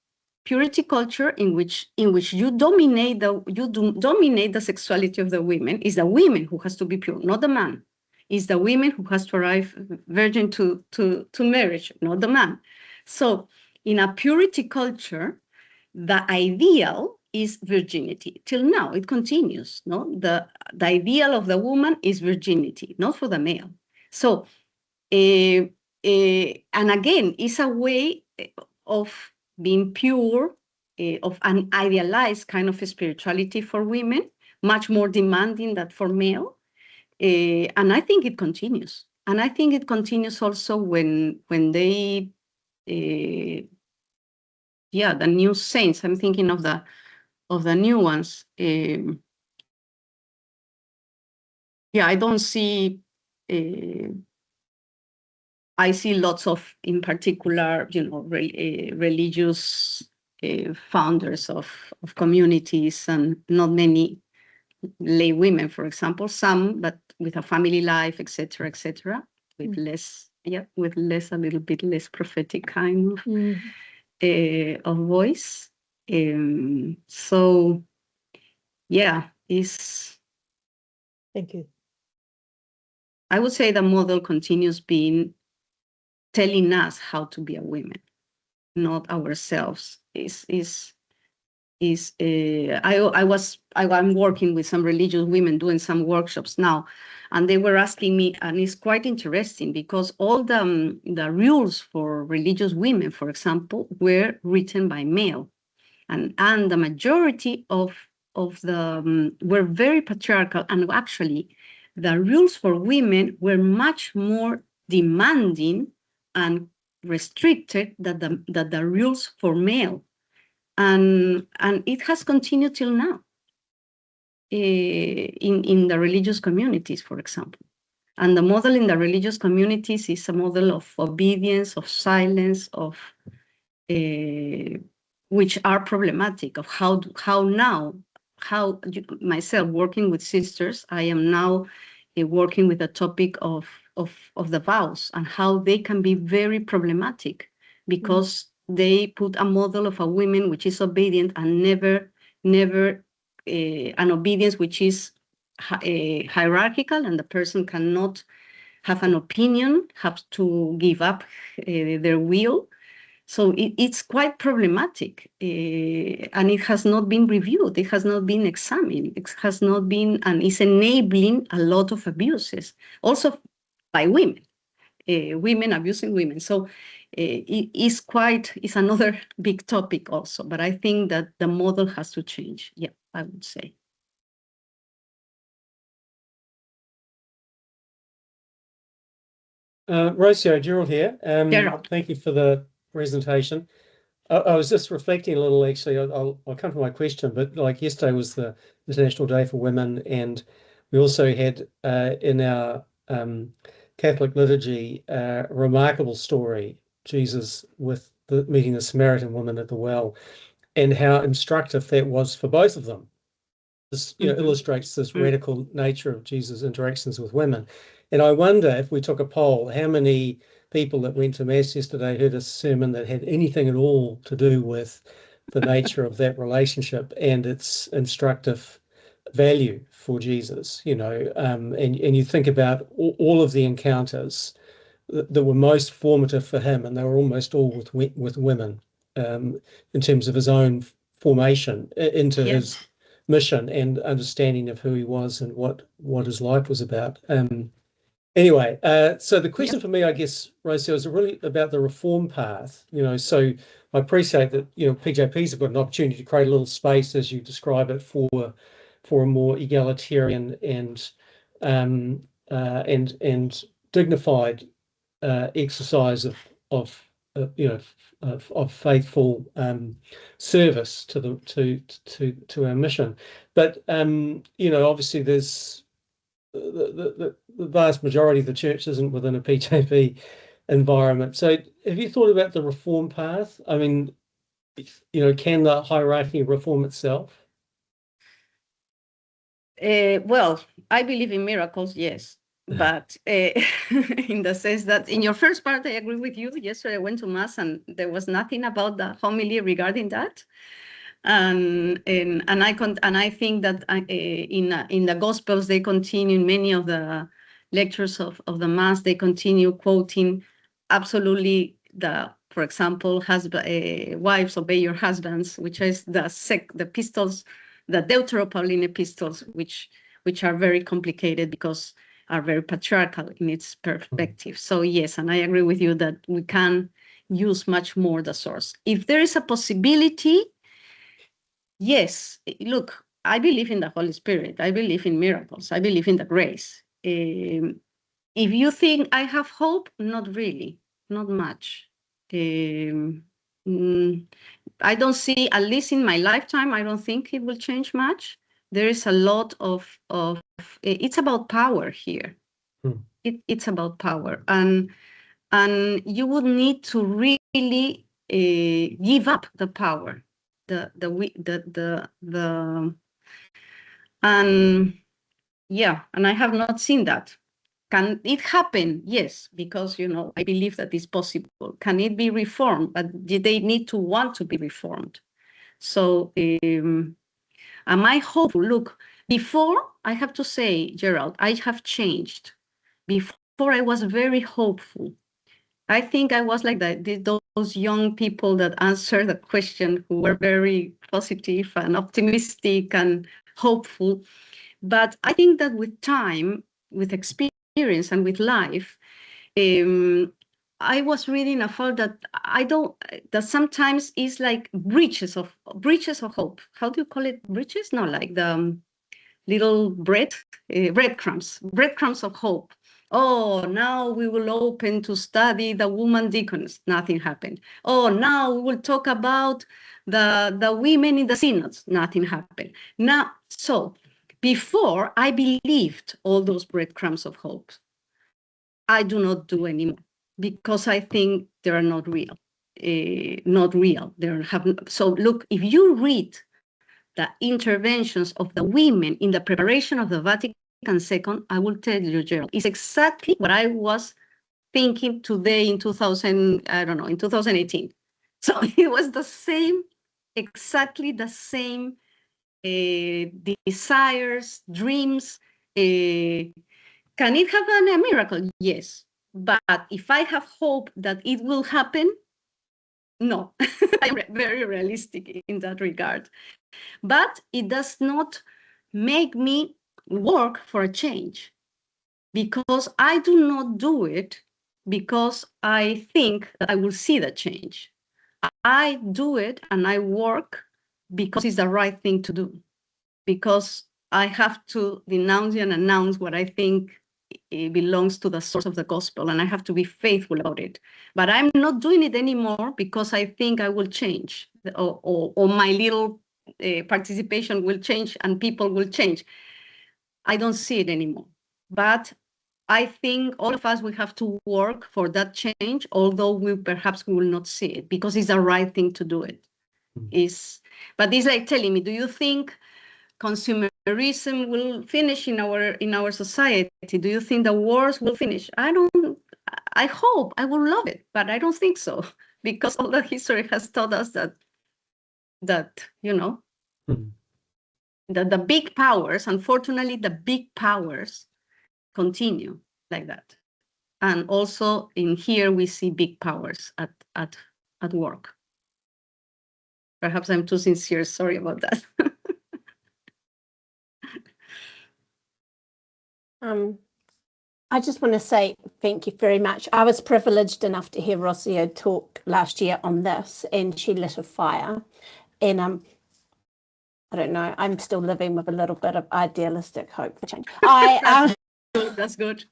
Speaker 2: Purity culture in which you dominate the sexuality of the women. Is the women who has to be pure, not the man. Is the women who has to arrive virgin to marriage, not the man. So in a purity culture, the ideal is virginity. Till now, it continues. No, the ideal of the woman is virginity, not for the male. So, and again, it's a way of being pure, of an idealized kind of spirituality for women, much more demanding than for male. And I think it continues. And I think it continues also when they, the new saints. I'm thinking of the new ones. I don't see. I see lots of, in particular, religious founders of communities, and not many lay women, for example. Some, but with a family life, etc., with less, with less, a little bit less prophetic kind of voice. So, is.
Speaker 6: Thank you.
Speaker 2: I would say the model continues being telling us how to be a woman, not ourselves. Is I'm working with some religious women doing some workshops now, and they were asking me, and it's quite interesting because all the rules for religious women, for example, were written by male, and the majority of the were very patriarchal, and actually the rules for women were much more demanding and restricted than the rules for male. And it has continued till now in the religious communities, for example. And the model in the religious communities is a model of obedience, of silence, of which are problematic, of how myself working with sisters, I am now working with the topic of the vows and how they can be very problematic because they put a model of a woman which is obedient and never an obedience which is hierarchical, and the person cannot have an opinion, have to give up their will. So it's quite problematic, and it has not been reviewed. It has not been examined. It has not been, and it's enabling a lot of abuses, also by women, women abusing women. So it's another big topic also. But I think that the model has to change. Yeah, I would say.
Speaker 7: Rocio, Gerald here.
Speaker 2: Gerald.
Speaker 7: Thank you for the presentation. I was just reflecting a little, actually. I'll come to my question, but like yesterday was the International Day for Women, and we also had in our Catholic liturgy a remarkable story, Jesus with meeting the Samaritan woman at the well, and how instructive that was for both of them. This illustrates this radical nature of Jesus' interactions with women. And I wonder, if we took a poll, how many people that went to Mass yesterday heard a sermon that had anything at all to do with the nature of that relationship and its instructive value for Jesus, and you think about all of the encounters that were most formative for him, and they were almost all with women, in terms of his own formation into his mission and understanding of who he was and what his life was about. Anyway, so the question for me, I guess, Rocio, is really about the reform path. So I appreciate that PJPs have got an opportunity to create a little space, as you describe it, for a more egalitarian and dignified exercise of faithful service to our mission. But obviously there's the vast majority of the church isn't within a PJP environment. So have you thought about the reform path? I mean, can the hierarchy reform itself?
Speaker 2: Well, I believe in miracles, yes. But in the sense that in your first part, I agree with you. Yesterday I went to Mass and there was nothing about the homily regarding that. And I think that in the Gospels, they continue, in many of the lectures of the Mass, they continue quoting absolutely for example, wives, obey your husbands, which is the epistles, the Deuteropauline epistles, which are very complicated because are very patriarchal in its perspective. So yes, and I agree with you that we can use much more the source. If there is a possibility, yes, look, I believe in the Holy Spirit. I believe in miracles. I believe in the grace. If you think I have hope, not really, not much. I don't see, at least in my lifetime, I don't think it will change much. There is a lot of it's about power here. It's about power, and you would need to really give up the power, and I have not seen that. Can it happen? Yes, because I believe that it's possible. Can it be reformed? But they need to want to be reformed. So am I hopeful? Look, before, I have to say, Gerald, I have changed. Before I was very hopeful. I think I was like those young people that answered the question, who were very positive and optimistic and hopeful. But I think that with time, with experience and with life, I was reading about that sometimes it's like breaches of hope. How do you call it? Breaches? No, like the little breadcrumbs of hope. Oh, now we will open to study the woman deacons. Nothing happened. Oh, now we will talk about the women in the synods. Nothing happened. Now, so before I believed all those breadcrumbs of hope, I do not do anymore because I think they are not real. So look, if you read the interventions of the women in the preparation of the Vatican II, I will tell you, Gerald, it's exactly what I was thinking today in 2018. So it was the same, exactly the same desires, dreams. Can it happen a miracle? Yes. But if I have hope that it will happen, no. I'm very realistic in that regard. But it does not make me work for a change, because I do not do it because I think that I will see the change. I do it and I work because it's the right thing to do, because I have to denounce and announce what I think it belongs to the source of the gospel, and I have to be faithful about it. But I'm not doing it anymore because I think I will change, or my little participation will change and people will change. I don't see it anymore. But I think all of us, we have to work for that change, although we will not see it, because it's the right thing to do it. But it's like telling me, do you think consumerism will finish in our society? Do you think the wars will finish? I hope, I would love it, but I don't think so, because all the history has taught us that that the big powers, unfortunately, the big powers continue like that. And also in here we see big powers at work. Perhaps I'm too sincere, sorry about that.
Speaker 1: I just want to say thank you very much. I was privileged enough to hear Rocio talk last year on this, and she lit a fire. And I don't know, I'm still living with a little bit of idealistic hope for change.
Speaker 2: That's good.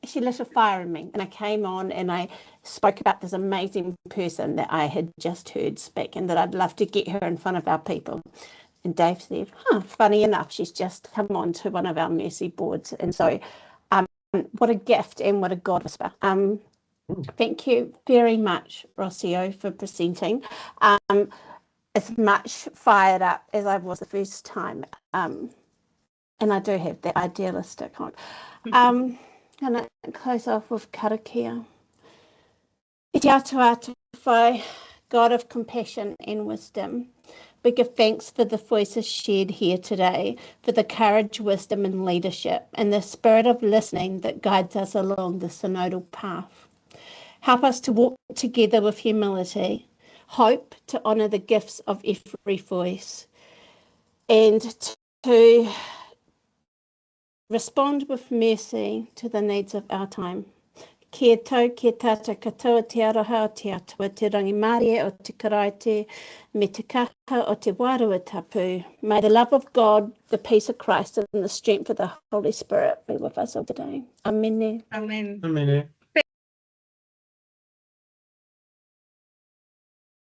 Speaker 1: She lit a fire in me, and I came on and I spoke about this amazing person that I had just heard speak, and that I'd love to get her in front of our people. And Dave said, funny enough, she's just come on to one of our Mercy boards. And so what a gift and what a God whisper. Thank you very much, Rocio, for presenting. As much fired up as I was the first time. And I do have that idealistic hope. I'm going to close off with karakia. E te atua te whai, God of compassion and wisdom. We give thanks for the voices shared here today, for the courage, wisdom and leadership, and the spirit of listening that guides us along the synodal path. Help us to walk together with humility, hope to honour the gifts of every voice, and to respond with mercy to the needs of our time. Kia tau, kia tata katoa te aroha o te atua, te rangimarie o te karaite, me te kaha o te warua tapu. May the love of God, the peace of Christ and the strength of the Holy Spirit be with us all today. Amen.
Speaker 2: Amen.
Speaker 7: Amen.